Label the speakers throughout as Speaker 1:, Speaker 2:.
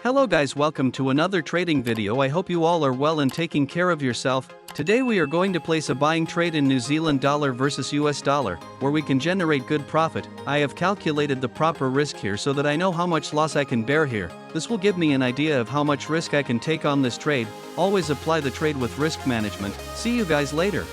Speaker 1: Hello guys, welcome to another trading video. I hope you all are well and taking care of yourself. Today we are going to place a buying trade in New Zealand dollar versus US dollar, where we can generate good profit. I have calculated the proper risk here so that I know how much loss I can bear here. This will give me an idea of how much risk I can take on this trade. Always apply the trade with risk management. See you guys later.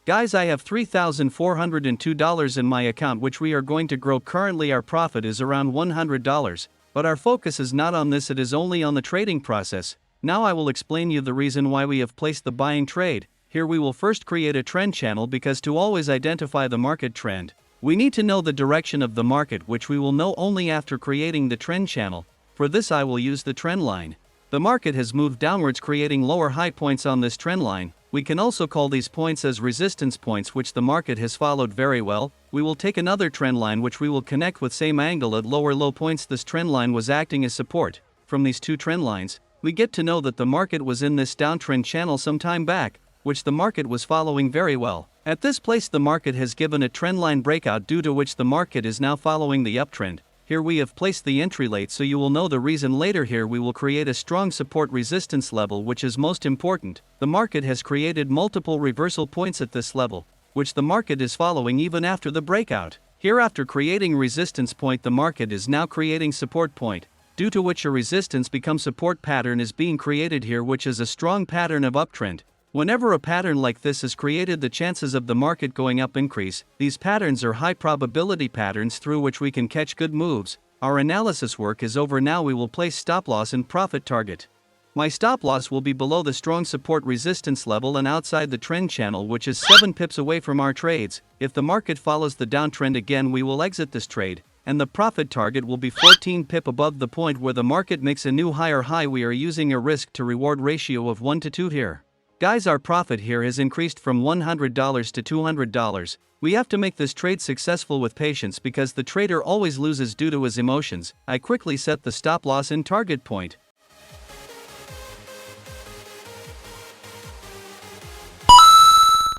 Speaker 1: Guys, I have $3,402 in my account which we are going to grow. Currently our profit is around $100, but our focus is not on this, it is only on the trading process. Now I will explain you the reason why we have placed the buying trade. Here we will first create a trend channel, because to always identify the market trend, we need to know the direction of the market, which we will know only after creating the trend channel. For this I will use the trend line. The market has moved downwards, creating lower high points on this trend line. We can also call these points as resistance points, which the market has followed very well. We will take another trend line which we will connect with same angle at lower low points. This trend line was acting as support. From these two trend lines, we get to know that the market was in this downtrend channel some time back, which the market was following very well. At this place the market has given a trendline breakout, due to which the market is now following the uptrend. Here we have placed the entry late, so you will know the reason later. Here we will create a strong support resistance level, which is most important. The market has created multiple reversal points at this level, which the market is following even after the breakout. Here, after creating resistance point, the market is now creating support point, due to which a resistance becomes support pattern is being created here, which is a strong pattern of uptrend. Whenever a pattern like this is created, the chances of the market going up increase. These patterns are high probability patterns through which we can catch good moves. Our analysis work is over. Now we will place stop loss and profit target. My stop loss will be below the strong support resistance level and outside the trend channel, which is 7 pips away from our trades. If the market follows the downtrend again, we will exit this trade, and the profit target will be 14 pip above the point where the market makes a new higher high. We are using a risk to reward ratio of 1 to 2 here. Guys, our profit here has increased from $100 to $200. We have to make this trade successful with patience, because the trader always loses due to his emotions. I quickly set the stop loss and target point.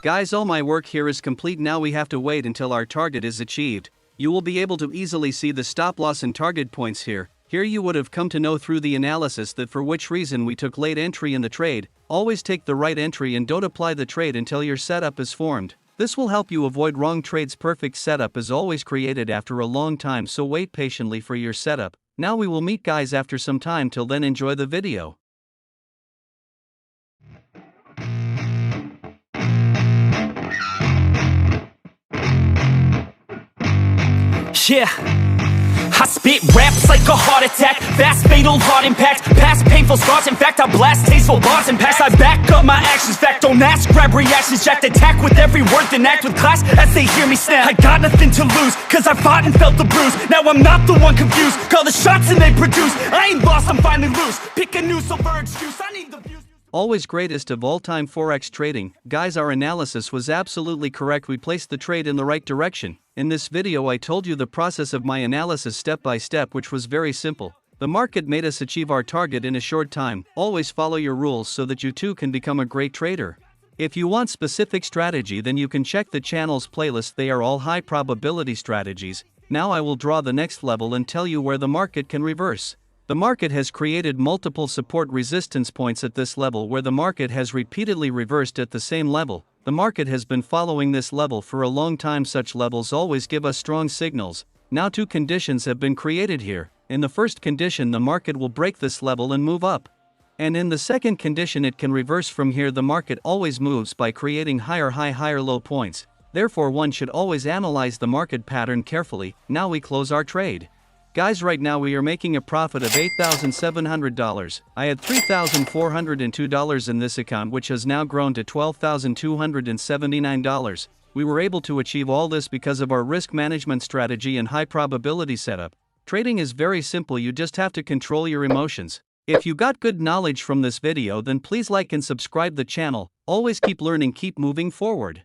Speaker 1: Guys, all my work here is complete. Now we have to wait until our target is achieved. You will be able to easily see the stop loss and target points here. Here you would have come to know through the analysis that for which reason we took late entry in the trade. Always take the right entry and don't apply the trade until your setup is formed. This will help you avoid wrong trades. Perfect setup is always created after a long time, so wait patiently for your setup. Now we will meet guys after some time. Till then, enjoy the video.
Speaker 2: Yeah, I spit raps like a heart attack, fast fatal heart impact, past painful scars. In fact, I blast tasteful bars and packs. I back up my actions, fact, don't ask, grab reactions, jacked, attack with every word, then act with class as they hear me snap. I got nothing to lose, cause I fought and felt the bruise. Now I'm not the one confused, call the shots and they produce. I ain't lost, I'm finally loose, pick a new silver excuse, I need the views.
Speaker 1: Always greatest of all time Forex trading. Guys, our analysis was absolutely correct. We placed the trade in the right direction. In this video I told you the process of my analysis step by step, which was very simple. The market made us achieve our target in a short time. Always follow your rules so that you too can become a great trader. If you want specific strategy, then you can check the channel's playlist. They are all high probability strategies. Now I will draw the next level and tell you where the market can reverse. The market has created multiple support resistance points at this level, where the market has repeatedly reversed at the same level. The market has been following this level for a long time. Such levels always give us strong signals. Now two conditions have been created here. In the first condition, the market will break this level and move up. And in the second condition, it can reverse from here. The market always moves by creating higher high, higher low points. Therefore, one should always analyze the market pattern carefully. Now we close our trade. Guys, right now we are making a profit of $8,700. I had $3,402 in this account, which has now grown to $12,279. We were able to achieve all this because of our risk management strategy and high probability setup. Trading is very simple, you just have to control your emotions. If you got good knowledge from this video, then please like and subscribe the channel. Always keep learning, keep moving forward.